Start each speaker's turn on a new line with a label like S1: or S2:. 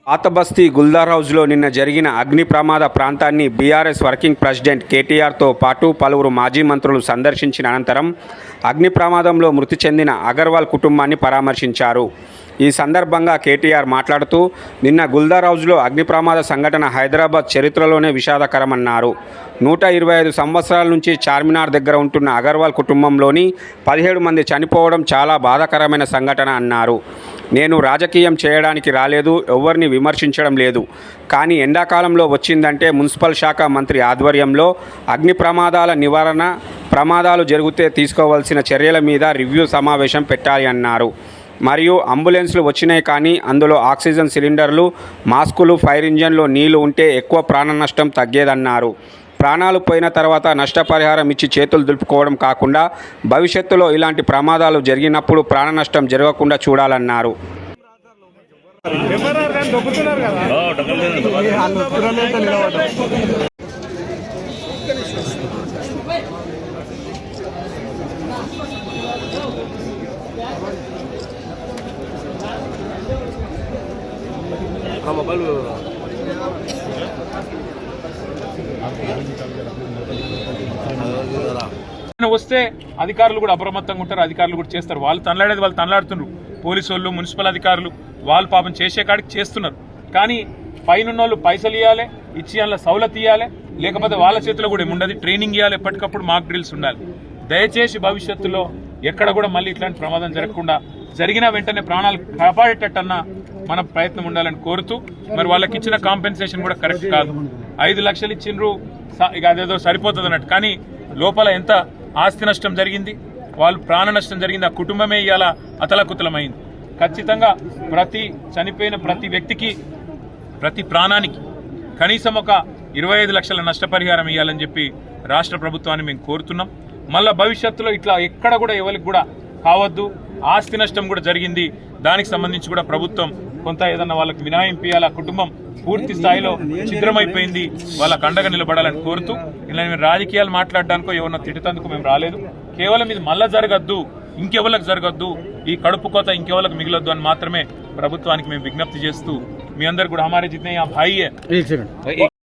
S1: పాతబస్తీ గుల్దార్ హౌస్లో నిన్న జరిగిన అగ్ని ప్రమాద ప్రాంతాన్ని బీఆర్ఎస్ వర్కింగ్ ప్రెసిడెంట్ కేటీఆర్తో పాటు పలువురు మాజీ మంత్రులు సందర్శించిన అనంతరం అగ్ని ప్రమాదంలో మృతి చెందిన అగర్వాల్ కుటుంబాన్ని పరామర్శించారు. ఈ సందర్భంగా కేటీఆర్ మాట్లాడుతూ నిన్న గుల్దార్ హౌస్లో అగ్ని ప్రమాద సంఘటన హైదరాబాద్ చరిత్రలోనే విషాదకరమన్నారు. 125 సంవత్సరాల నుంచి చార్మినార్ దగ్గర ఉంటున్న అగర్వాల్ కుటుంబంలోని 17 మంది చనిపోవడం చాలా బాధాకరమైన సంఘటన అన్నారు. నేను రాజకీయం చేయడానికి రాలేదు, ఎవరిని విమర్శించడం లేదు. కానీ ఎండాకాలంలో వచ్చిందంటే మున్సిపల్ శాఖ మంత్రి ఆధ్వర్యంలో అగ్ని ప్రమాదాల నివారణ, ప్రమాదాలు జరిగితే తీసుకోవాల్సిన చర్యల మీద రివ్యూ సమావేశం పెట్టాలి అన్నారు. మరియు అంబులెన్స్లు వచ్చినాయి, కానీ అందులో ఆక్సిజన్ సిలిండర్లు, మాస్కులు, ఫైర్ ఇంజన్లో నీళ్లు ఉంటే ఎక్కువ ప్రాణ నష్టం తగ్గేదన్నారు. ప్రాణాలు పోయిన తర్వాత నష్టపరిహారం ఇచ్చి చేతులు దులుపుకోవడం కాకుండా భవిష్యత్తులో ఇలాంటి ప్రమాదాలు జరిగినప్పుడు ప్రాణ నష్టం జరగకుండా చూడాలన్నారు.
S2: వస్తే అధికారులు కూడా అప్రమత్తంగా ఉంటారు, అధికారులు కూడా చేస్తారు. వాళ్ళు తనలాడేది వాళ్ళు తనలాడుతున్నారు. పోలీసు వాళ్ళు, మున్సిపల్ అధికారులు వాళ్ళు పాపం చేసే కాడికి చేస్తున్నారు. కానీ పైన వాళ్ళు పైసలు ఇవ్వాలి, ఇచ్చి అందులో సౌలత్ ఇవ్వాలి, లేకపోతే వాళ్ళ చేతిలో కూడా ఏముండదు. ట్రైనింగ్ ఇవ్వాలి, ఎప్పటికప్పుడు మాక్ డ్రిల్స్ ఉండాలి. దయచేసి భవిష్యత్తులో ఎక్కడ కూడా మళ్ళీ ఇట్లాంటి ప్రమాదం జరగకుండా, జరిగిన వెంటనే ప్రాణాలు కాపాడేటట్టన్నా మన ప్రయత్నం ఉండాలని కోరుతూ, మరి వాళ్ళకి ఇచ్చిన కాంపెన్సేషన్ కూడా కరెక్ట్ కాదు. 5 లక్షలు ఇచ్చిండ్రు, ఇక అదేదో సరిపోతుంది అన్నట్టు. కానీ లోపల ఎంత ఆస్తి నష్టం జరిగింది, వాళ్ళు ప్రాణ నష్టం జరిగింది, ఆ కుటుంబమే ఇవాళ అతలకుతలమైంది. ఖచ్చితంగా ప్రతి చనిపోయిన ప్రతి వ్యక్తికి, ప్రతి ప్రాణానికి కనీసం ఒక 25 లక్షల నష్టపరిహారం ఇవ్వాలని చెప్పి రాష్ట్ర ప్రభుత్వాన్ని మేము కోరుతున్నాం. మళ్ళా భవిష్యత్తులో ఇట్లా ఎక్కడ కూడా ఎవరికి కూడా కావద్దు. ఆస్తి నష్టం కూడా జరిగింది, దానికి సంబంధించి కూడా ప్రభుత్వం కొంత ఏదన్నా వాళ్ళకి మినహాయింపు ఇవ్వాలి. ఆ కుటుంబం పూర్తి స్థాయిలో ఛిద్రమైపోయింది, వాళ్ళకు అండగా నిలబడాలని కోరుతూ, ఇలా మేము రాజకీయాలు మాట్లాడడానికో ఎవరన్నా తిట్టేందుకు మేము రాలేదు. కేవలం ఇది మళ్ళా జరగద్దు, ఇంకెవరికి జరగద్దు, ఈ కడుపు కోత ఇంకెవరికి మిగలొద్దు అని మాత్రమే ప్రభుత్వానికి మేము విజ్ఞప్తి చేస్తూ, మీ అందరు కూడా హమారే జితనే భాయి